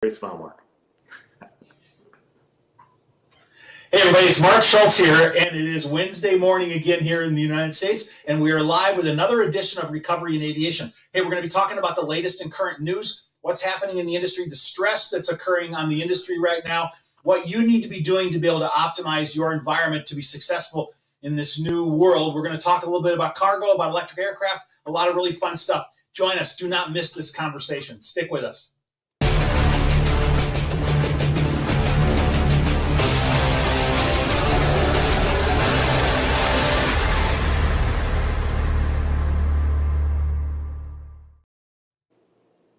Great smile, Mark. Hey everybody, it's Mark Schultz here, and it is Wednesday morning again here in the United States, and we are live with another edition of Recovery in Aviation. Hey, we're going to be talking about the latest and current news, what's happening in the industry, the stress that's occurring on the industry right now, what you need to be doing to be able to optimize your environment to be successful in this new world. We're going to talk a little bit about cargo, about electric aircraft, a lot of really fun stuff. Join us. Do not miss this conversation. Stick with us.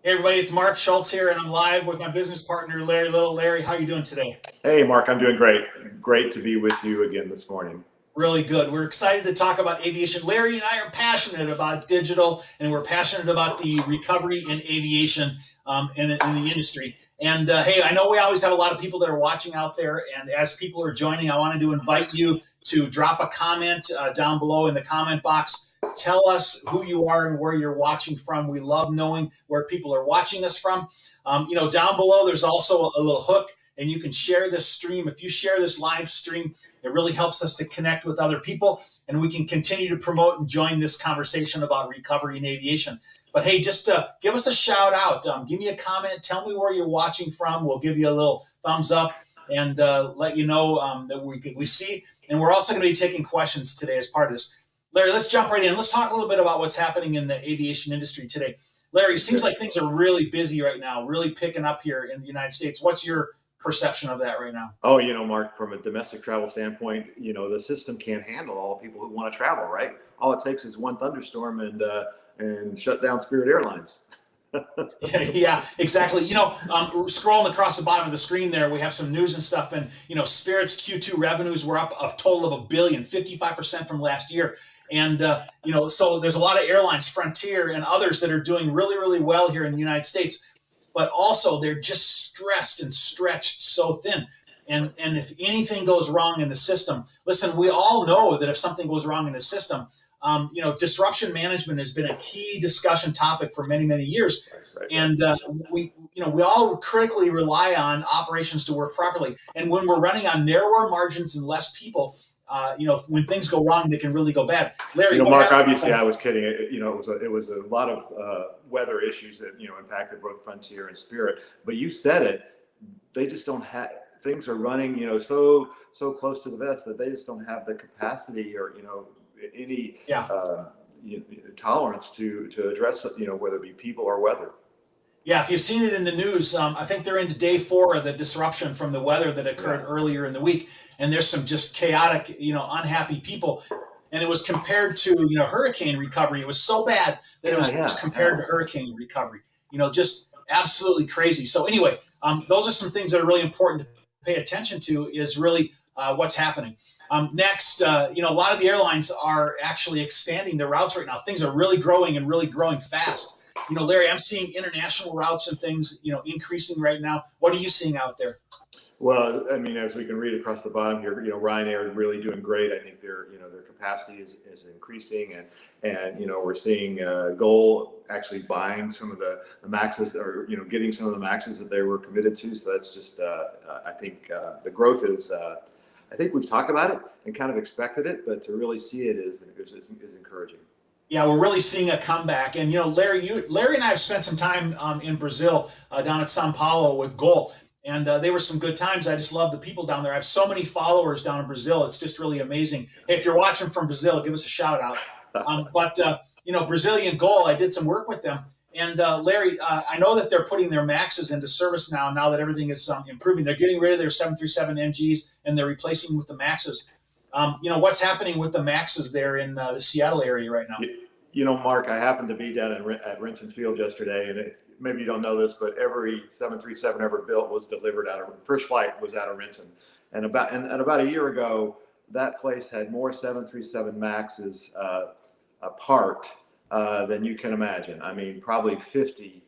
Hey everybody, it's Mark Schultz here, and I'm live with my business partner, Larry Little. Larry, how are you doing today? Hey, Mark, I'm doing great. Great to be with you again this morning. Really good. We're excited to talk about aviation. Larry and I are passionate about digital, and we're passionate about the recovery in aviation in the industry. And hey, I know we always have a lot of people that are watching out there, and as people are joining, I wanted to invite you to drop a comment down below in the comment box. Tell us who you are and where you're watching from. We love knowing where people are watching us from. Down below, there's also a little hook, and you can share this stream. If you share this live stream, it really helps us to connect with other people, and we can continue to promote and join this conversation about recovery in aviation. But hey, just give us a shout out. Give me a comment. Tell me where you're watching from. We'll give you a little thumbs up and let you know that we see. And we're also going to be taking questions today as part of this. Larry, let's jump right in. Let's talk a little bit about what's happening in the aviation industry today. Larry, it seems like things are really busy right now, really picking up here in the United States. What's your perception of that right now? Oh, Mark, from a domestic travel standpoint, the system can't handle all the people who want to travel, right? All it takes is one thunderstorm and shut down Spirit Airlines. Yeah, exactly. Scrolling across the bottom of the screen there, we have some news and stuff. And, Spirit's Q2 revenues were up a total of $1 billion, 55% from last year. And, so there's a lot of airlines, Frontier and others, that are doing really, really well here in the United States. But also they're just stressed and stretched so thin. And if anything goes wrong in the system, listen, we all know that if something goes wrong in the system, disruption management has been a key discussion topic for many, many years. Right. And we all critically rely on operations to work properly. And when we're running on narrower margins and less people, when things go wrong, they can really go bad. Larry, Mark, obviously I was kidding. It was a lot of weather issues that, impacted both Frontier and Spirit, but you said it, they just don't have, things are running, so close to the vest that they just don't have the capacity or, any tolerance to address, whether it be people or weather. Yeah, if you've seen it in the news, I think they're into day 4 of the disruption from the weather that occurred earlier in the week. And there's some just chaotic, unhappy people. And it was compared to, hurricane recovery. It was so bad that it was compared to hurricane recovery. Just absolutely crazy. So anyway, those are some things that are really important to pay attention to is really what's happening. Next, a lot of the airlines are actually expanding their routes right now. Things are really growing and really growing fast. Larry, I'm seeing international routes and things, increasing right now. What are you seeing out there? Well, I mean, as we can read across the bottom here, Ryanair is really doing great. I think their capacity is increasing, and we're seeing Gol actually buying some of the Maxes, or getting some of the Maxes that they were committed to. So that's just, I think the growth is. I think we've talked about it and kind of expected it, but to really see it is encouraging. Yeah, we're really seeing a comeback. And, Larry and I have spent some time in Brazil, down at Sao Paulo with Gol. And they were some good times. I just love the people down there. I have so many followers down in Brazil. It's just really amazing. Hey, if you're watching from Brazil, give us a shout out. Brazilian Gol, I did some work with them. And Larry, I know that they're putting their Maxes into service now that everything is improving. They're getting rid of their 737 NGs and they're replacing with the Maxes. What's happening with the Maxes there in the Seattle area right now? Mark, I happened to be down at Renton Field yesterday, and maybe you don't know this, but every 737 ever built was delivered first flight was out of Renton. And about a year ago, that place had more 737 Maxes parked than you can imagine. I mean, probably 50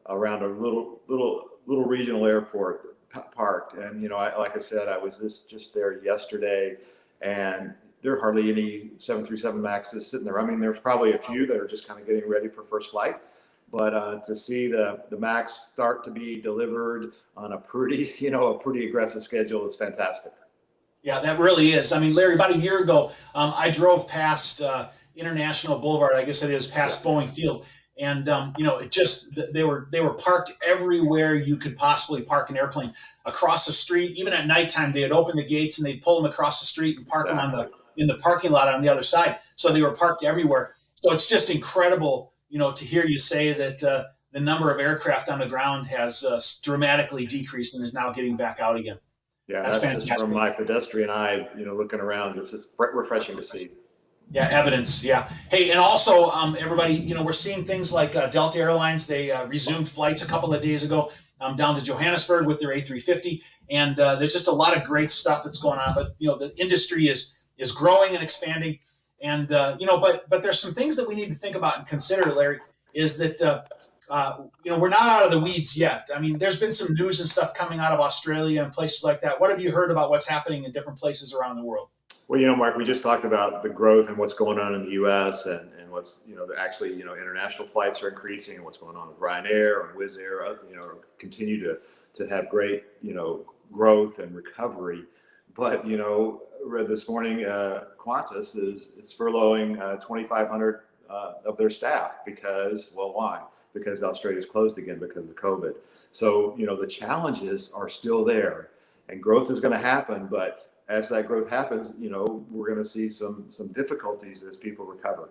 around a little regional airport parked. And, like I said, I was just there yesterday, and there are hardly any 737 Maxes sitting there. I mean, there's probably a few that are just kind of getting ready for first flight. But to see the Max start to be delivered on a pretty, a pretty aggressive schedule is fantastic. Yeah, that really is. I mean, Larry, about a year ago, I drove past International Boulevard, I guess it is, past Yeah, Boeing Field, and it just they were parked everywhere you could possibly park an airplane across the street. Even at nighttime, they'd open the gates and they'd pull them across the street and park them exactly. in the parking lot on the other side. So they were parked everywhere. So it's just incredible, to hear you say that the number of aircraft on the ground has dramatically decreased and is now getting back out again. Yeah, That's that's just from fantastic. my pedestrian eye, looking around. It's just refreshing to see. Yeah, evidence. Yeah. Hey, and also, everybody, we're seeing things like Delta Airlines. They resumed flights a couple of days ago down to Johannesburg with their A350, and there's just a lot of great stuff that's going on. But the industry is growing and expanding, and but there's some things that we need to think about and consider, Larry. Is that we're not out of the weeds yet. I mean, there's been some news and stuff coming out of Australia and places like that. What have you heard about what's happening in different places around the world? Well, Mark, we just talked about the growth and what's going on in the U.S. and what's, actually, international flights are increasing and what's going on with Ryanair and Wizz Air, continue to have great, growth and recovery. But, read this morning, Qantas is furloughing 2,500 of their staff because, well, why? Because Australia's closed again because of COVID. So, the challenges are still there and growth is going to happen, but as that growth happens, we're going to see some difficulties as people recover.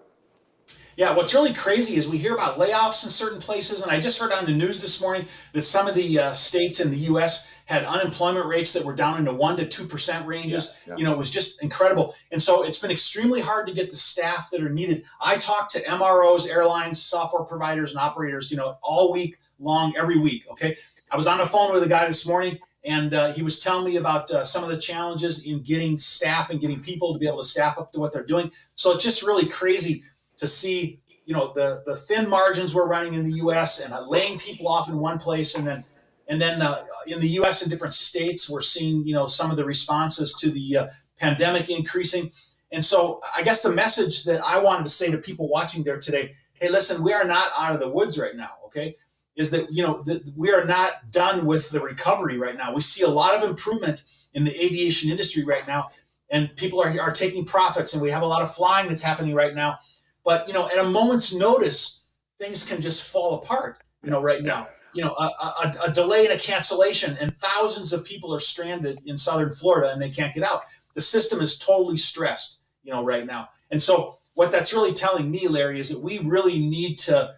Yeah, what's really crazy is we hear about layoffs in certain places, and I just heard on the news this morning that some of the states in the U.S. had unemployment rates that were down in the 1% to 2% ranges. Yeah. It was just incredible, and so it's been extremely hard to get the staff that are needed. I talk to MROs, airlines, software providers, and operators, all week long, every week. Okay, I was on the phone with a guy this morning, and he was telling me about some of the challenges in getting staff and getting people to be able to staff up to what they're doing. So it's just really crazy to see, the thin margins we're running in the U.S. and laying people off in one place, and then in the U.S. in different states, we're seeing, some of the responses to the pandemic increasing. And so I guess the message that I wanted to say to people watching there today, hey, listen, we are not out of the woods right now, okay? Is that, that we are not done with the recovery right now. We see a lot of improvement in the aviation industry right now, and people are taking profits, and we have a lot of flying that's happening right now. But, at a moment's notice, things can just fall apart, right now. A delay and a cancellation, and thousands of people are stranded in southern Florida and they can't get out. The system is totally stressed, right now. And so what that's really telling me, Larry, is that we really need to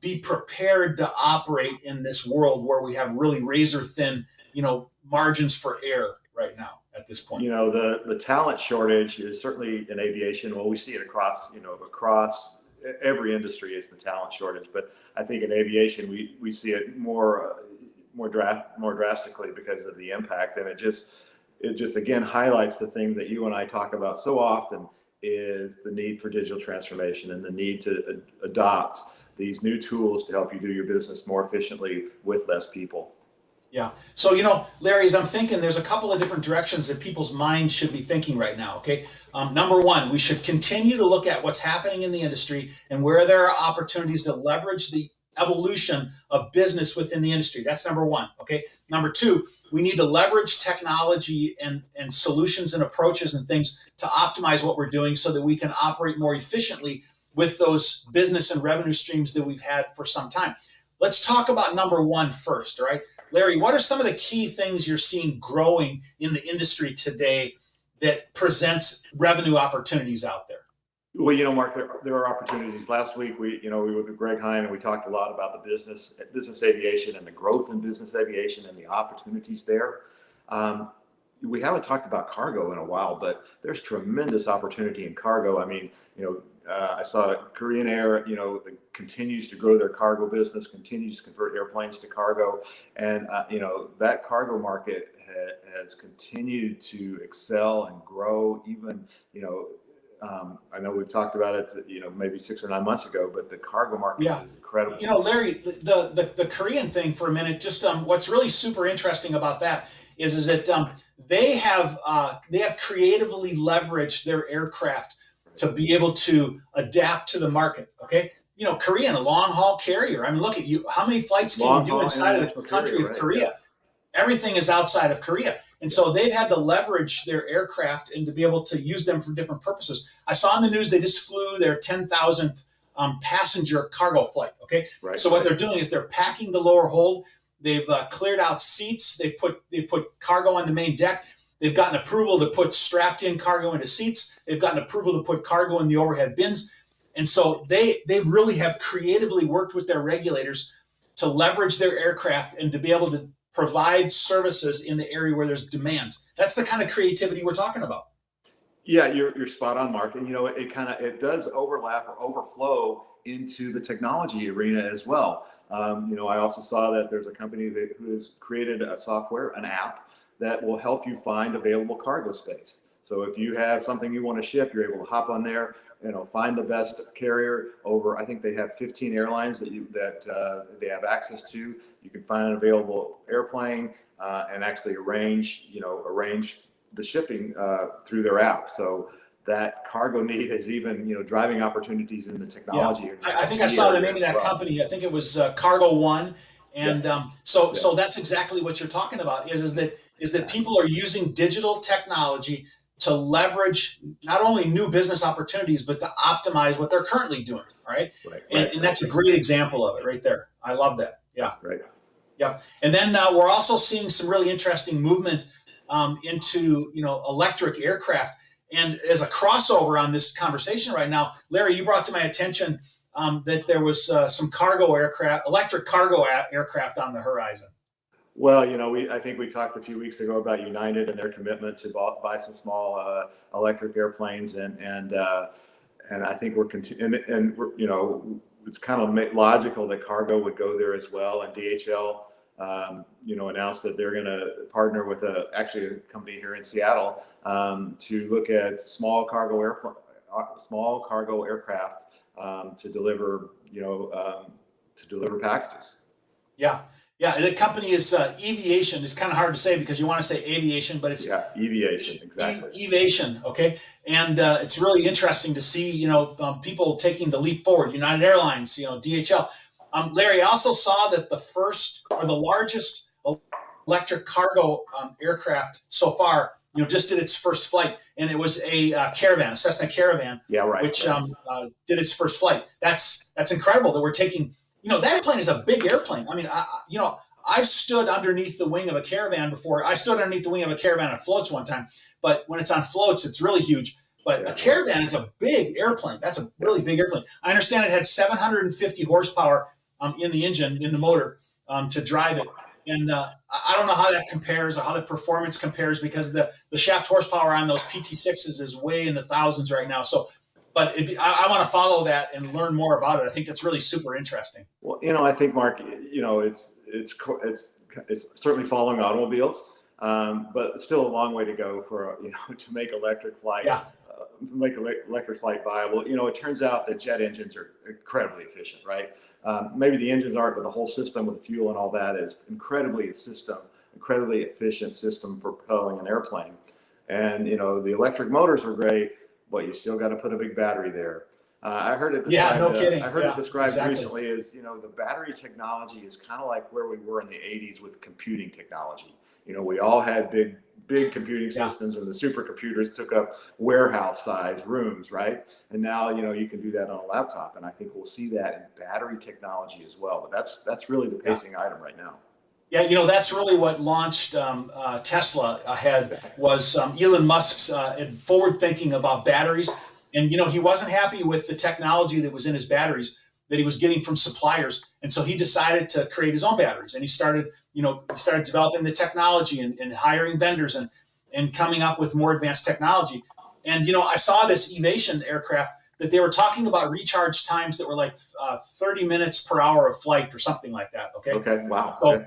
be prepared to operate in this world where we have really razor thin, margins for error right now at this point. The talent shortage is certainly in aviation. Well, we see it across every industry is the talent shortage, but I think in aviation we see it more drastically because of the impact, and it just again highlights the thing that you and I talk about so often is the need for digital transformation and the need to adopt these new tools to help you do your business more efficiently with less people. Yeah. So, Larry, as I'm thinking, there's a couple of different directions that people's minds should be thinking right now. Okay. Number one, we should continue to look at what's happening in the industry and where there are opportunities to leverage the evolution of business within the industry. That's number one. Okay. Number two, we need to leverage technology and solutions and approaches and things to optimize what we're doing so that we can operate more efficiently with those business and revenue streams that we've had for some time. Let's talk about number one first, all right? Larry, what are some of the key things you're seeing growing in the industry today that presents revenue opportunities out there? Well, Mark, there are opportunities. Last week, we were with Greg Hine and we talked a lot about the business aviation and the growth in business aviation and the opportunities there. We haven't talked about cargo in a while, but there's tremendous opportunity in cargo. I mean, I saw Korean Air, continues to grow their cargo business, continues to convert airplanes to cargo. And, that cargo market has continued to excel and grow even, I know we've talked about it, maybe 6 or 9 months ago, but the cargo market is incredible. Larry, the Korean thing for a minute, just what's really super interesting about that is that they have creatively leveraged their aircraft to be able to adapt to the market. Okay. Korean, a long haul carrier. I mean, look at you. How many flights can you Long do haul inside of the international country carrier, of right? Korea? Everything is outside of Korea. And so they've had to leverage their aircraft and to be able to use them for different purposes. I saw in the news they just flew their 10,000th passenger cargo flight. Okay. Right, So what right. they're doing is they're packing the lower hold. They've cleared out seats. They put cargo on the main deck. They've gotten approval to put strapped in cargo into seats. They've gotten approval to put cargo in the overhead bins. And so they really have creatively worked with their regulators to leverage their aircraft and to be able to provide services in the area where there's demands. That's the kind of creativity we're talking about. Yeah, you're spot on, Mark. And it does overlap or overflow into the technology arena as well. I also saw that there's a company who has created a software, an app that will help you find available cargo space. So if you have something you want to ship, you're able to hop on there, find the best carrier over. I think they have 15 airlines that they have access to. You can find an available airplane and actually arrange the shipping through their app. So that cargo need is even driving opportunities in the technology. Yeah, I think I saw the name of that company. I think it was Cargo One, and Yes. so that's exactly what you're talking about. Is that people are using digital technology to leverage not only new business opportunities but to optimize what they're currently doing. Right, and that's a great example of it right there. I love that. Yeah, right. Yeah, and then we're also seeing some really interesting movement into electric aircraft. And as a crossover on this conversation right now, Larry, you brought to my attention that there was some electric cargo aircraft on the horizon. Well, I think we talked a few weeks ago about United and their commitment to buy some small electric airplanes, and I think we're continuing, and it's kind of logical that cargo would go there as well. And DHL, announced that they're going to partner with actually a company here in Seattle to look at small cargo aircraft to deliver packages. Yeah. Yeah, the company is Aviation. It's kind of hard to say because you want to say aviation, but it's Aviation, exactly. Aviation, okay. And it's really interesting to see, people taking the leap forward. United Airlines, DHL. Larry, I also saw that the first or the largest electric cargo aircraft so far, just did its first flight, and it was a Caravan, a Cessna Caravan, which did its first flight. That's incredible that we're taking. That airplane is a big airplane. I mean, I've stood underneath the wing of a Caravan before. I stood underneath the wing of a Caravan on floats one time, but when it's on floats, it's really huge. But a Caravan is a big airplane. That's a really big airplane. I understand it had 750 horsepower in the engine, in the motor, to drive it. And I don't know how that compares or how the performance compares because the shaft horsepower on those PT6s is way in the thousands right now. So, but I want to follow that and learn more about it. I think that's really super interesting. Well, I think, Mark, it's certainly following automobiles, but still a long way to go for to make electric flight. Yeah. Make electric flight viable. It turns out that jet engines are incredibly efficient, right? Maybe the engines aren't, but the whole system with the fuel and all that is incredibly efficient system for propelling an airplane. And the electric motors are great, but you still got to put a big battery there. I heard it described. No kidding. I heard it described exactly. recently as the battery technology is kind of like where we were in the '80s with computing technology. We all had big computing systems, and the supercomputers took up warehouse-sized rooms, right? And now you can do that on a laptop, and I think we'll see that in battery technology as well. But that's really the pacing item right now. Yeah, that's really what launched Tesla ahead was Elon Musk's forward thinking about batteries. And, he wasn't happy with the technology that was in his batteries that he was getting from suppliers. And so he decided to create his own batteries. And he started developing the technology and hiring vendors and coming up with more advanced technology. And, I saw this Aviation aircraft that they were talking about recharge times that were like 30 minutes per hour of flight or something like that. Okay. Okay. Wow. So,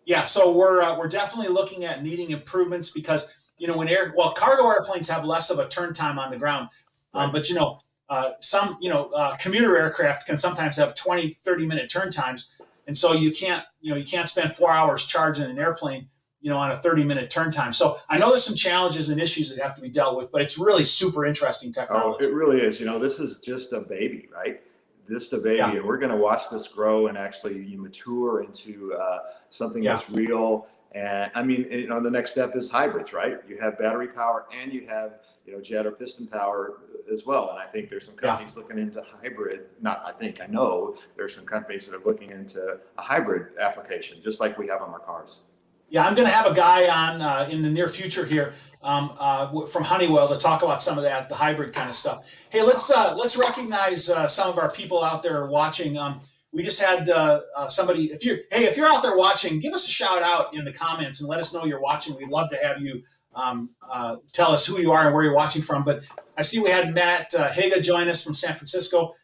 yeah. So we're definitely looking at needing improvements because, cargo airplanes have less of a turn time on the ground. Right. But, some, commuter aircraft can sometimes have 20, 30-minute turn times. And so you can't spend 4 hours charging an airplane, on a 30-minute turn time. So I know there's some challenges and issues that have to be dealt with, but it's really super interesting technology. Oh, it really is. This is just a baby, right? just a baby, Yeah. and we're going to watch this grow and actually mature into something Yeah. that's real. And I mean, the next step is hybrids, right? You have battery power and you have, jet or piston power as well. And I think there's some companies looking into hybrid. Not, I think, I know there's some companies that are looking into a hybrid application, just like we have on our cars. Yeah, I'm going to have a guy on in the near future here from Honeywell to talk about some of that, the hybrid kind of stuff. Hey, let's recognize some of our people out there watching. We just had somebody. If you're out there watching, give us a shout out in the comments and let us know you're watching. We'd love to have you tell us who you are and where you're watching from. But I see we had Matt Haga join us from San Francisco.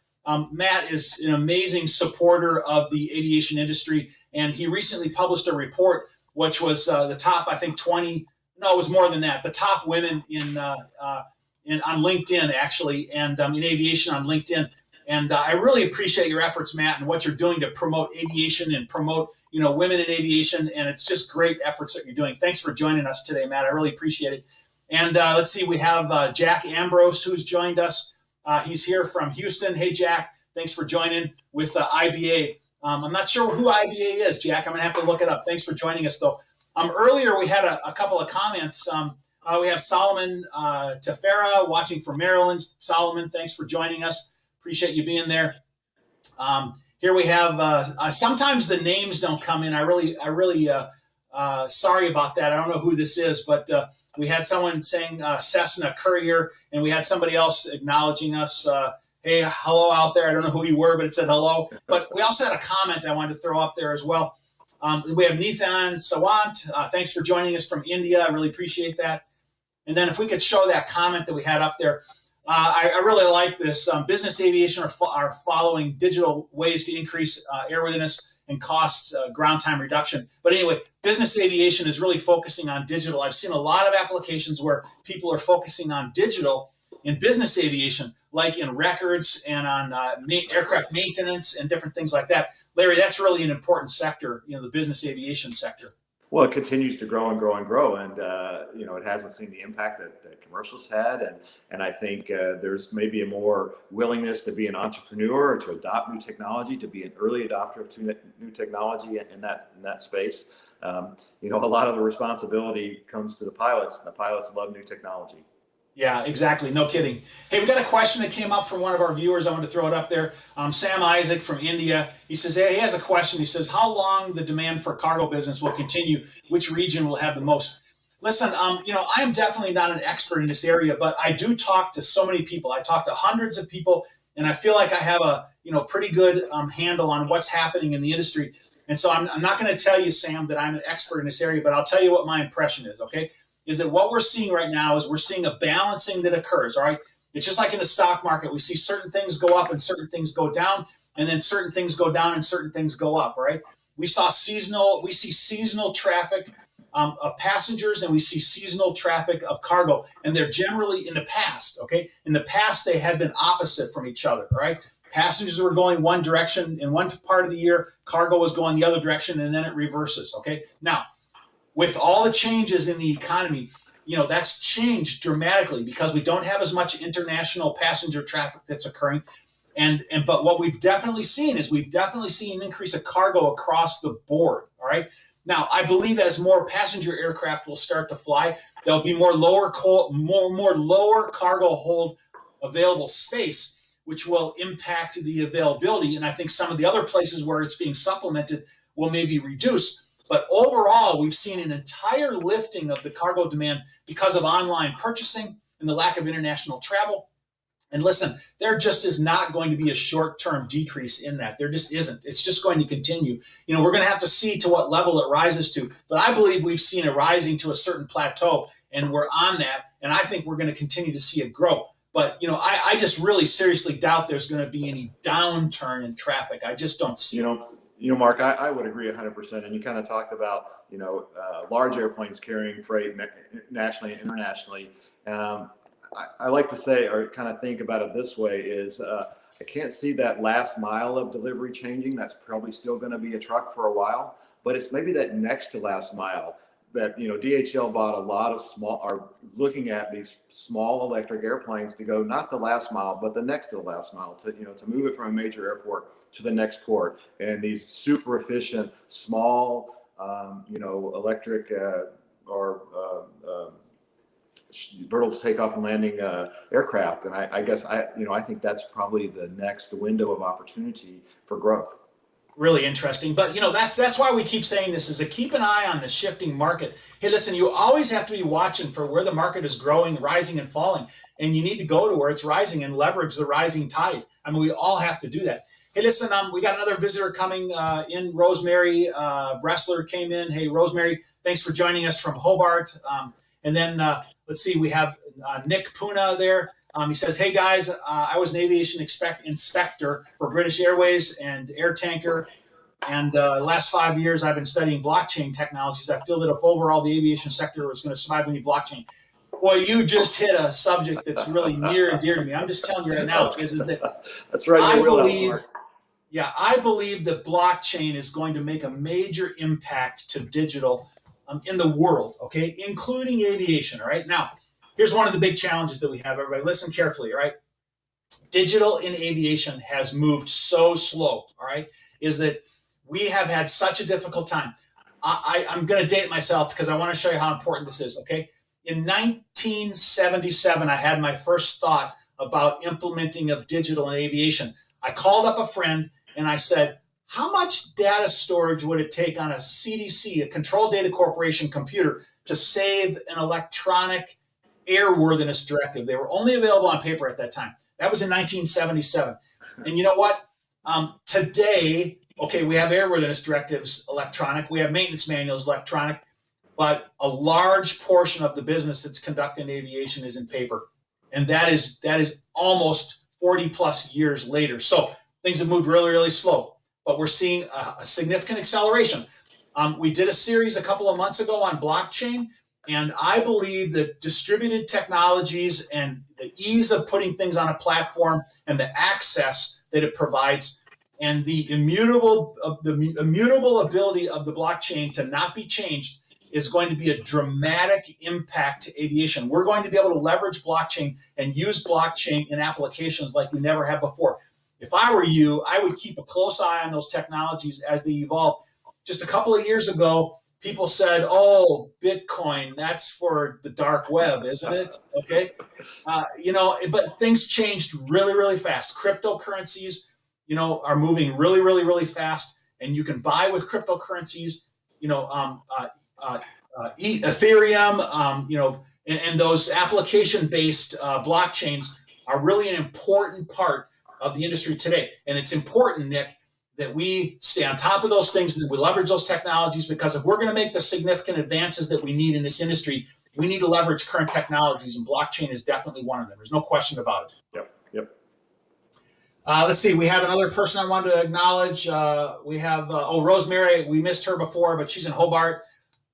Matt is an amazing supporter of the aviation industry, and he recently published a report which was the top, I think, 20. No, it was more than that. The top women on LinkedIn, actually, and in aviation on LinkedIn. And I really appreciate your efforts, Matt, and what you're doing to promote aviation and promote, women in aviation. And it's just great efforts that you're doing. Thanks for joining us today, Matt. I really appreciate it. And let's see, we have Jack Ambrose who's joined us. He's here from Houston. Hey, Jack, thanks for joining with IBA. I'm not sure who IBA is, Jack. I'm going to have to look it up. Thanks for joining us, though. Earlier, we had a couple of comments. We have Solomon Tefera watching from Maryland. Solomon, thanks for joining us. Appreciate you being there. Here we have, sometimes the names don't come in. I really sorry about that. I don't know who this is, but we had someone saying Cessna Courier, and we had somebody else acknowledging us. Hey, hello out there. I don't know who you were, but it said hello. But we also had a comment I wanted to throw up there as well. We have Nithan Sawant. Thanks for joining us from India. I really appreciate that. And then if we could show that comment that we had up there. I really like this. Business aviation are following digital ways to increase airworthiness and cost ground time reduction. But anyway, business aviation is really focusing on digital. I've seen a lot of applications where people are focusing on digital in business aviation, like in records and on aircraft maintenance and different things like that. Larry, that's really an important sector, the business aviation sector. Well, it continues to grow and grow and grow, and it hasn't seen the impact that commercials had, and I think there's maybe a more willingness to be an entrepreneur or to adopt new technology, to be an early adopter of new technology in that space. A lot of the responsibility comes to the pilots. The pilots love new technology. Yeah, exactly. No kidding. Hey, we got a question that came up from one of our viewers. I wanted to throw it up there. Sam Isaac from India. He says, hey, he has a question. He says, how long the demand for cargo business will continue? Which region will have the most? Listen, I am definitely not an expert in this area, but I do talk to so many people. I talk to hundreds of people, and I feel like I have a pretty good handle on what's happening in the industry. And so I'm not going to tell you, Sam, that I'm an expert in this area, but I'll tell you what my impression is, okay? Is that what we're seeing right now is we're seeing a balancing that occurs, all right? It's just like in the stock market. We see certain things go up and certain things go down, and then certain things go down and certain things go up, all right? We see seasonal traffic of passengers, and we see seasonal traffic of cargo, and they're generally in the past, okay? In the past, they had been opposite from each other, all right? Passengers were going one direction in one part of the year, cargo was going the other direction, and then it reverses, okay? Now, with all the changes in the economy, that's changed dramatically because we don't have as much international passenger traffic that's occurring. But what we've definitely seen is an increase of cargo across the board. All right. Now, I believe as more passenger aircraft will start to fly, there'll be more lower cargo hold available space, which will impact the availability. And I think some of the other places where it's being supplemented will maybe reduce. But overall, we've seen an entire lifting of the cargo demand because of online purchasing and the lack of international travel. And listen, there just is not going to be a short-term decrease in that. There just isn't. It's just going to continue. We're going to have to see to what level it rises to. But I believe we've seen it rising to a certain plateau, and we're on that. And I think we're going to continue to see it grow. But, I just really seriously doubt there's going to be any downturn in traffic. I just don't see it. Mark, I would agree 100%. And you kind of talked about, large airplanes carrying freight nationally and internationally. I like to say, or kind of think about it this way, is I can't see that last mile of delivery changing. That's probably still going to be a truck for a while, but it's maybe that next to last mile. that, DHL bought a lot of are looking at these small electric airplanes to go not the last mile, but the next to the last mile to move it from a major airport to the next port. And these super efficient, small, electric or vertical takeoff and landing aircraft. And I guess I think that's probably the next window of opportunity for growth. Really interesting. But that's why we keep saying this, is to keep an eye on the shifting market. Hey, listen, you always have to be watching for where the market is growing, rising and falling, and you need to go to where it's rising and leverage the rising tide. I mean, we all have to do that. Hey, listen, we got another visitor coming in. Rosemary Bressler came in. Hey, Rosemary, thanks for joining us from Hobart. And then let's see, we have Nick Puna there. He says, hey guys, I was an aviation inspector for British Airways and Air Tanker. And last 5 years, I've been studying blockchain technologies. I feel that if overall the aviation sector was going to survive, we need blockchain. Boy, you just hit a subject that's really near and dear to me. I'm just telling you right now, is that that's right. I believe that blockchain is going to make a major impact to digital in the world, okay, including aviation. All right. Now, here's one of the big challenges that we have. Everybody listen carefully, all right? Digital in aviation has moved so slow, all right, is that we have had such a difficult time. I'm going to date myself because I want to show you how important this is, okay? In 1977, I had my first thought about implementing of digital in aviation. I called up a friend and I said, how much data storage would it take on a CDC, a Control Data Corporation computer, to save an electronic airworthiness directive? They were only available on paper at that time. That was in 1977. And you know what? Today, okay, we have airworthiness directives electronic. We have maintenance manuals electronic. But a large portion of the business that's conducted in aviation is in paper. And that is almost 40 plus years later. So things have moved really, really slow. But we're seeing a significant acceleration. We did a series a couple of months ago on blockchain. And I believe that distributed technologies and the ease of putting things on a platform and the access that it provides and the immutable ability of the blockchain to not be changed is going to be a dramatic impact to aviation. We're going to be able to leverage blockchain and use blockchain in applications like we never have before. If I were you, I would keep a close eye on those technologies as they evolve. Just a couple of years ago, people said, oh, Bitcoin, that's for the dark web, isn't it? Okay. But things changed really, really fast. Cryptocurrencies, are moving really, really, really fast. And you can buy with cryptocurrencies, Ethereum, and those application-based blockchains are really an important part of the industry today. And it's important, Nick, that we stay on top of those things and that we leverage those technologies, because if we're going to make the significant advances that we need in this industry, we need to leverage current technologies, and blockchain is definitely one of them. There's no question about it. Yep. Let's see. We have another person I wanted to acknowledge. We have, Rosemary. We missed her before, but she's in Hobart.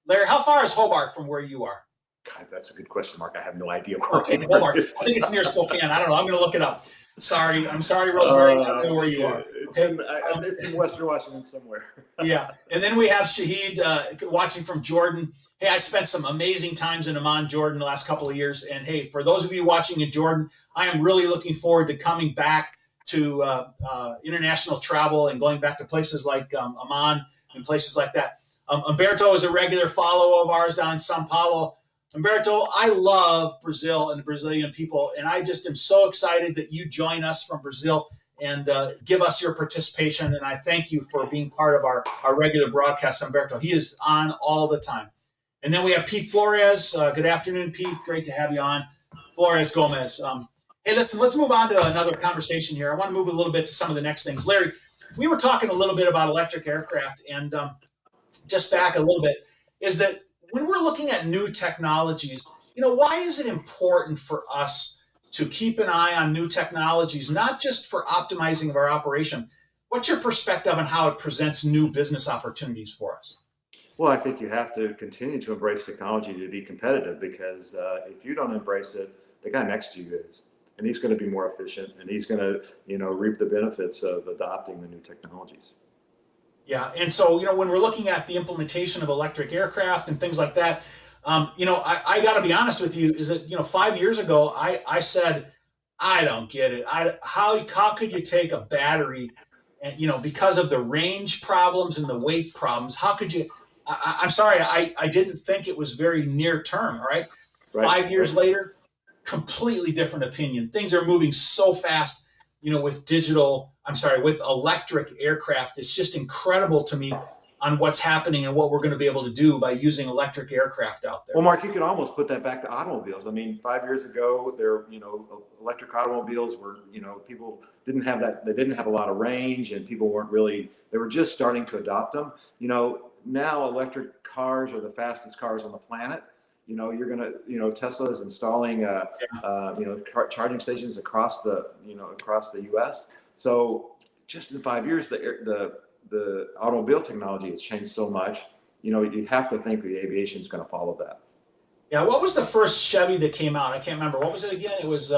Larry, how far is Hobart from where you are? God, that's a good question, Mark. I have no idea. Okay, Hobart. I think it's near Spokane. I don't know. I'm going to look it up. Sorry, Rosemary. I don't know where you are. It's in Western Washington somewhere. Yeah, and then we have Shahid watching from Jordan. Hey, I spent some amazing times in Amman, Jordan, the last couple of years. And hey, for those of you watching in Jordan, I am really looking forward to coming back to international travel and going back to places like Amman and places like that. Umberto is a regular follower of ours down in Sao Paulo. Umberto, I love Brazil and the Brazilian people, and I just am so excited that you join us from Brazil and give us your participation. And I thank you for being part of our regular broadcast, Umberto. He is on all the time. And then we have Pete Flores. Good afternoon, Pete. Great to have you on. Flores Gomez. Hey, listen, let's move on to another conversation here. I want to move a little bit to some of the next things. Larry, we were talking a little bit about electric aircraft, and just back a little bit, is that when we're looking at new technologies, why is it important for us to keep an eye on new technologies, not just for optimizing of our operation? What's your perspective on how it presents new business opportunities for us? Well, I think you have to continue to embrace technology to be competitive, because if you don't embrace it, the guy next to you is, and he's going to be more efficient, and he's going to, reap the benefits of adopting the new technologies. Yeah, and so when we're looking at the implementation of electric aircraft and things like that, I got to be honest with you. Is that 5 years ago, I said, I don't get it. How could you take a battery, and because of the range problems and the weight problems, how could you? I'm sorry, I didn't think it was very near term. All right, Right. 5 years later, completely different opinion. Things are moving so fast, with with electric aircraft. It's just incredible to me on what's happening and what we're going to be able to do by using electric aircraft out there. Well, Mark, you could almost put that back to automobiles. I mean, 5 years ago, electric automobiles were, people didn't have that. They didn't have a lot of range, and people weren't really. They were just starting to adopt them. Now electric cars are the fastest cars on the planet. You're gonna, Tesla is installing, charging stations across the U.S. So just in 5 years, the automobile technology has changed so much. You have to think the aviation is going to follow that. Yeah, what was the first Chevy that came out? I can't remember. What was it again? It was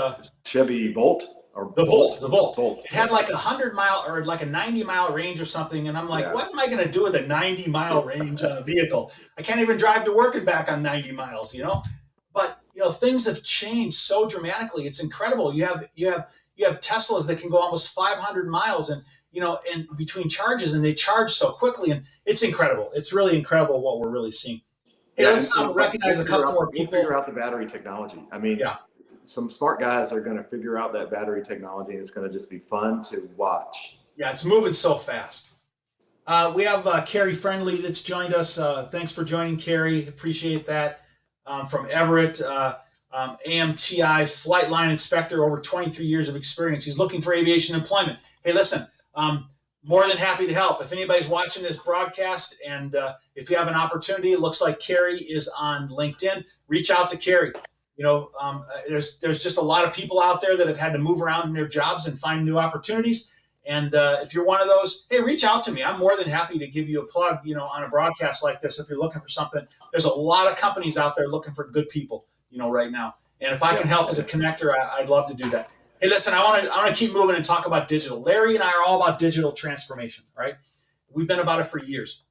Chevy Volt or the Volt. The Volt. Volt. It had like 100-mile or like a 90-mile range or something, and I'm like, Yeah. what am I going to do with a 90-mile range on a vehicle? I can't even drive to work and back on 90 miles. But things have changed so dramatically. It's incredible. You have Teslas that can go almost 500 miles, and and between charges, and they charge so quickly, and it's incredible. It's really incredible what we're really seeing. Hey, let's recognize a couple more people. We'll figure out the battery technology. I mean, yeah, some smart guys are going to figure out that battery technology, and it's going to just be fun to watch. Yeah, it's moving so fast. We have Carrie Friendly that's joined us. Thanks for joining, Carrie. Appreciate that. From Everett, AMTI flight line inspector, over 23 years of experience. He's looking for aviation employment. Hey, listen, more than happy to help. If anybody's watching this broadcast and if you have an opportunity, it looks like Carrie is on LinkedIn, reach out to Carrie. There's just a lot of people out there that have had to move around in their jobs and find new opportunities. And if you're one of those, hey, reach out to me. I'm more than happy to give you a plug, on a broadcast like this. If you're looking for something, there's a lot of companies out there looking for good people, right now. And if I can help as a connector, I'd love to do that. Hey, listen, I want to keep moving and talk about digital. Larry and I are all about digital transformation, right? We've been about it for years.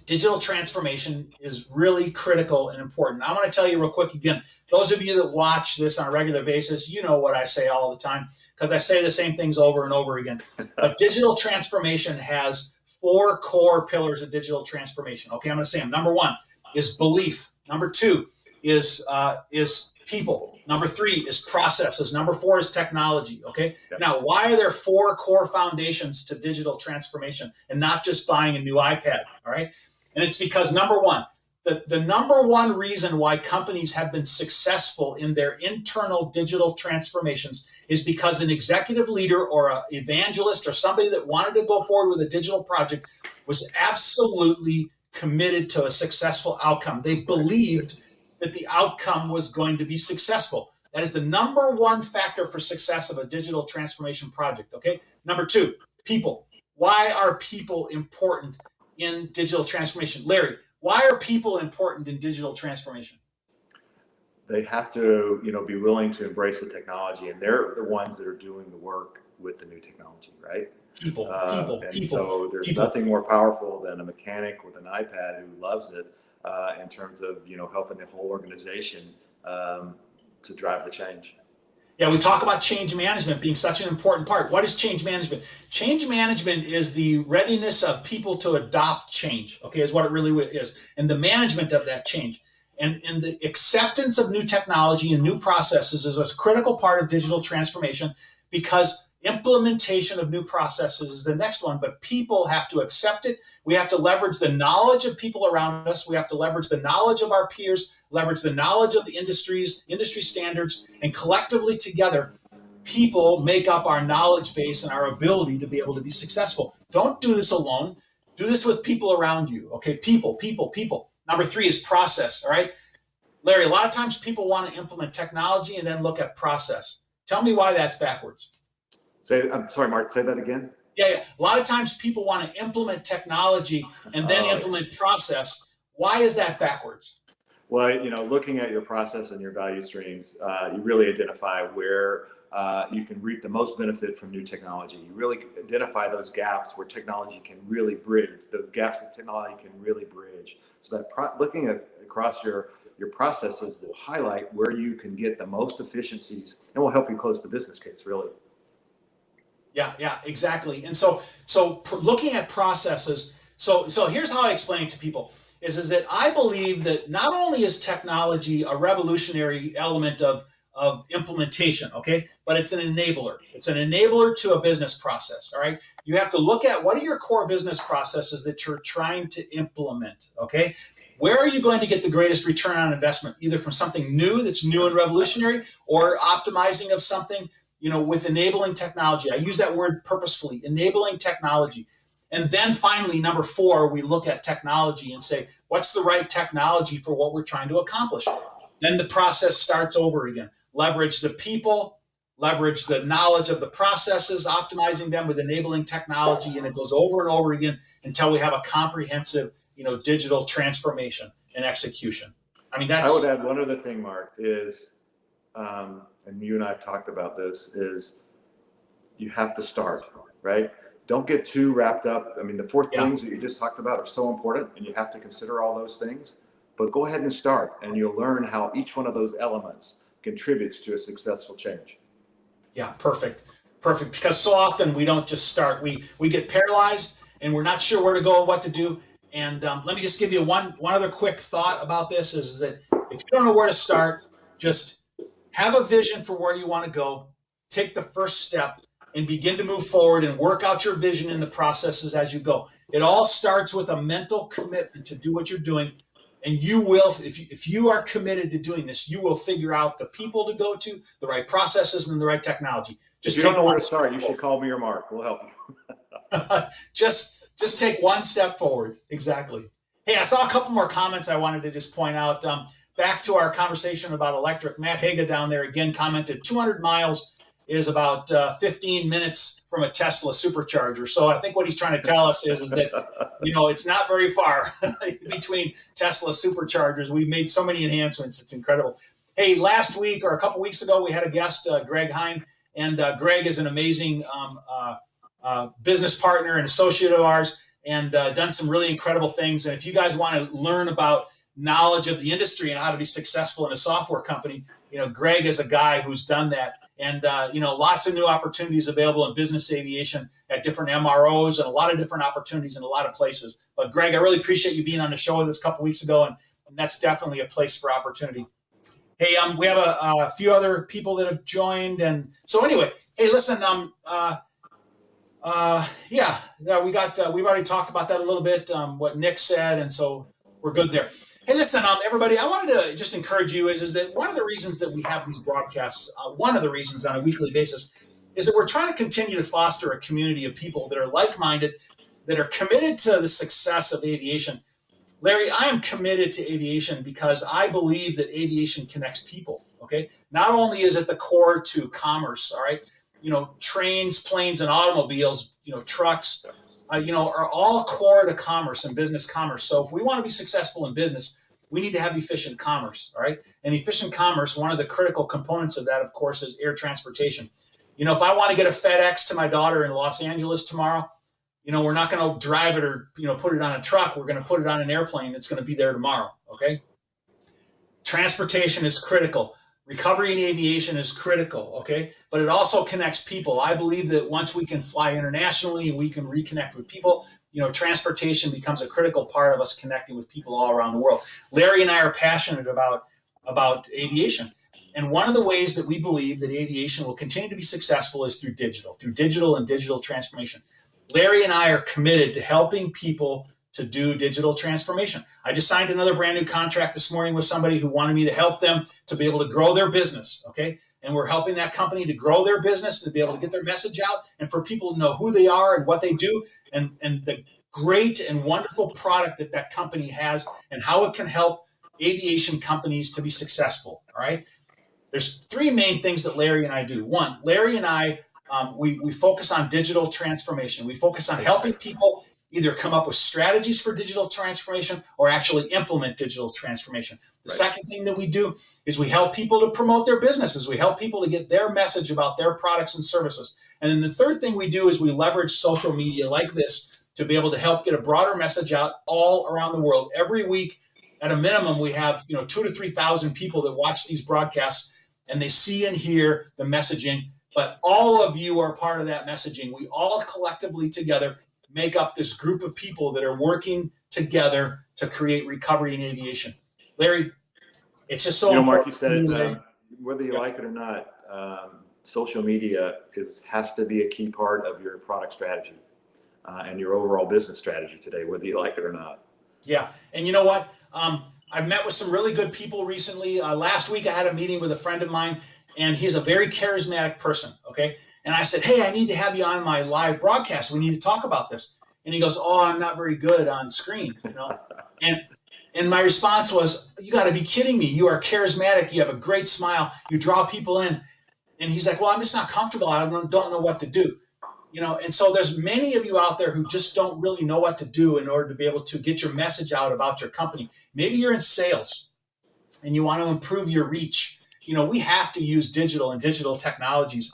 Digital transformation is really critical and important. I want to tell you real quick again, those of you that watch this on a regular basis, you know what I say all the time, because I say the same things over and over again. But digital transformation has 4 core pillars of digital transformation. Okay, I'm going to say them. Number 1 is belief. Number 2 is people. Number 3 is processes. Number 4 is technology. Okay. Yep. Now, why are there 4 core foundations to digital transformation and not just buying a new iPad? All right. And it's because number 1, the number 1 reason why companies have been successful in their internal digital transformations is because an executive leader or an evangelist or somebody that wanted to go forward with a digital project was absolutely committed to a successful outcome. They believed that the outcome was going to be successful. That is the number 1 factor for success of a digital transformation project. Okay. Number 2, people. Why are people important in digital transformation? Larry, why are people important in digital transformation? They have to, be willing to embrace the technology, and they're the ones that are doing the work with the new technology, right? People. So there's nothing more powerful than a mechanic with an iPad who loves it, in terms of, helping the whole organization to drive the change. Yeah, we talk about change management being such an important part. What is change management? Change management is the readiness of people to adopt change, okay, is what it really is, and the management of that change. And the acceptance of new technology and new processes is a critical part of digital transformation, because implementation of new processes is the next one, but people have to accept it. We have to leverage the knowledge of people around us. We have to leverage the knowledge of our peers, leverage the knowledge of the industry standards, and collectively together, people make up our knowledge base and our ability to be able to be successful. Don't do this alone. Do this with people around you. Okay, people. Number 3 is process, all right? Larry, a lot of times people want to implement technology and then look at process. Tell me why that's backwards. I'm sorry, Mark, say that again. Yeah. A lot of times people want to implement technology and then implement process. Why is that backwards? Well, looking at your process and your value streams, you really identify where you can reap the most benefit from new technology. You really identify those gaps where technology can really bridge, those gaps that technology can really bridge. So that looking across your processes will highlight where you can get the most efficiencies and will help you close the business case, really. Yeah, exactly. And so looking at processes, so here's how I explain it to people is that I believe that not only is technology a revolutionary element of implementation, okay, but it's an enabler. It's an enabler to a business process. All right. You have to look at what are your core business processes that you're trying to implement. Okay. Where are you going to get the greatest return on investment, either from something new that's new and revolutionary or optimizing of something, with enabling technology. I use that word purposefully, enabling technology. And then finally, number 4, we look at technology and say, what's the right technology for what we're trying to accomplish? Then the process starts over again. Leverage the people, leverage the knowledge of the processes, optimizing them with enabling technology, and it goes over and over again until we have a comprehensive, digital transformation and execution. I mean, I would add one other thing, Mark, is, and you and I have talked about this, is you have to start, right? Don't get too wrapped up. I mean, the 4 things that you just talked about are so important, and you have to consider all those things. But go ahead and start, and you'll learn how each one of those elements contributes to a successful change. Yeah, perfect. Because so often we don't just start. We get paralyzed, and we're not sure where to go and what to do. And let me just give you one other quick thought about this: is that if you don't know where to start, just have a vision for where you want to go. Take the first step and begin to move forward and work out your vision in the processes as you go. It all starts with a mental commitment to do what you're doing. And you will, if you are committed to doing this, you will figure out the people to go to, the right processes, and the right technology. If you don't know where to start, you should call me or Mark. We'll help you. just take one step forward. Exactly. Hey, I saw a couple more comments I wanted to just point out. Back to our conversation about electric. Matt Haga down there again commented 200 miles is about 15 minutes from a Tesla supercharger. So I think what he's trying to tell us is that, it's not very far between Tesla superchargers. We've made so many enhancements. It's incredible. Hey, last week or a couple weeks ago, we had a guest, Greg Hine, and Greg is an amazing business partner and associate of ours, and done some really incredible things. And if you guys want to learn about knowledge of the industry and how to be successful in a software company, Greg is a guy who's done that. And, lots of new opportunities available in business aviation at different MROs and a lot of different opportunities in a lot of places. But Greg, I really appreciate you being on the show with us a couple weeks ago. And that's definitely a place for opportunity. Hey, we have a few other people that have joined. And so anyway, hey, listen, we've already talked about that a little bit, what Nick said. And so we're good there. Hey, listen, everybody, I wanted to just encourage you is that one of the reasons that we have these broadcasts, one of the reasons on a weekly basis, is that we're trying to continue to foster a community of people that are like-minded, that are committed to the success of aviation. Larry, I am committed to aviation because I believe that aviation connects people, okay? Not only is it the core to commerce, all right? Trains, planes, and automobiles, trucks, are all core to commerce and business commerce. So if we want to be successful in business, we need to have efficient commerce, all right? And efficient commerce, one of the critical components of that, of course, is air transportation. If I want to get a FedEx to my daughter in Los Angeles tomorrow, we're not going to drive it or, put it on a truck. We're going to put it on an airplane that's going to be there tomorrow, okay? Transportation is critical. Recovery in aviation is critical, okay? But it also connects people. I believe that once we can fly internationally and we can reconnect with people, transportation becomes a critical part of us connecting with people all around the world. Larry and I are passionate about aviation. And one of the ways that we believe that aviation will continue to be successful is through digital and digital transformation. Larry and I are committed to helping people to do digital transformation. I just signed another brand new contract this morning with somebody who wanted me to help them to be able to grow their business, okay? And we're helping that company to grow their business, to be able to get their message out, and for people to know who they are and what they do, and the great and wonderful product that company has and how it can help aviation companies to be successful, all right? There's 3 main things that Larry and I do. One, Larry and I, we focus on digital transformation. We focus on helping people either come up with strategies for digital transformation or actually implement digital transformation. The second thing that we do is we help people to promote their businesses. We help people to get their message about their products and services. And then the third thing we do is we leverage social media like this to be able to help get a broader message out all around the world. Every week, at a minimum, we have 2,000 to 3,000 people that watch these broadcasts, and they see and hear the messaging. But all of you are part of that messaging. We all collectively together make up this group of people that are working together to create recovery in aviation. Larry, it's just so important. Mark, you said it, whether you like it or not, social media has to be a key part of your product strategy and your overall business strategy today, whether you like it or not. Yeah. And you know what? I've met with some really good people recently. Last week, I had a meeting with a friend of mine, and he's a very charismatic person. Okay. And I said, hey, I need to have you on my live broadcast. We need to talk about this. And he goes, oh, I'm not very good on screen. And my response was, you got to be kidding me. You are charismatic. You have a great smile. You draw people in. And he's like, well, I'm just not comfortable. I don't know what to do. And so there's many of you out there who just don't really know what to do in order to be able to get your message out about your company. Maybe you're in sales and you want to improve your reach. We have to use digital and digital technologies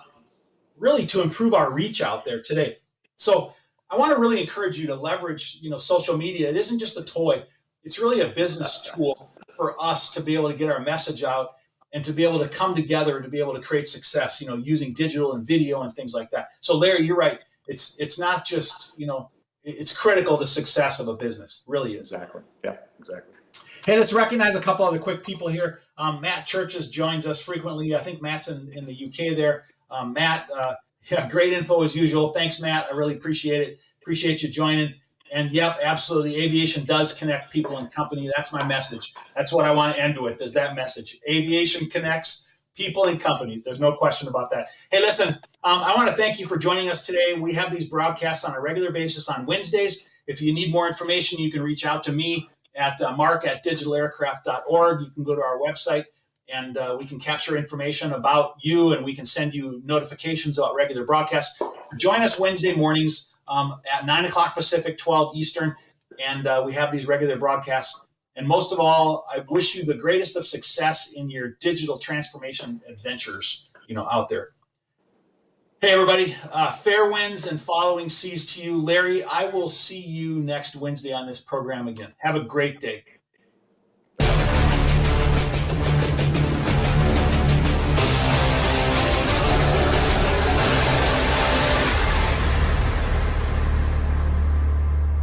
really to improve our reach out there today. So I want to really encourage you to leverage, social media. It isn't just a toy. It's really a business tool for us to be able to get our message out and to be able to come together to be able to create success, using digital and video and things like that. So Larry, you're right. It's not just, it's critical to success of a business. It really is. Exactly. Yeah, exactly. Hey, let's recognize a couple other quick people here. Matt Churches joins us frequently. I think Matt's in the UK there. Matt, great info as usual. Thanks, Matt. I really appreciate it. Appreciate you joining. And yep, absolutely. Aviation does connect people and company. That's my message. That's what I want to end with, is that message. Aviation connects people and companies. There's no question about that. Hey, listen, I want to thank you for joining us today. We have these broadcasts on a regular basis on Wednesdays. If you need more information, you can reach out to me at mark@digitalaircraft.org. You can go to our website and we can capture information about you, and we can send you notifications about regular broadcasts. Join us Wednesday mornings at 9 o'clock Pacific, 12 Eastern, and we have these regular broadcasts. And most of all, I wish you the greatest of success in your digital transformation adventures, out there. Hey, everybody, fair winds and following seas to you. Larry, I will see you next Wednesday on this program again. Have a great day.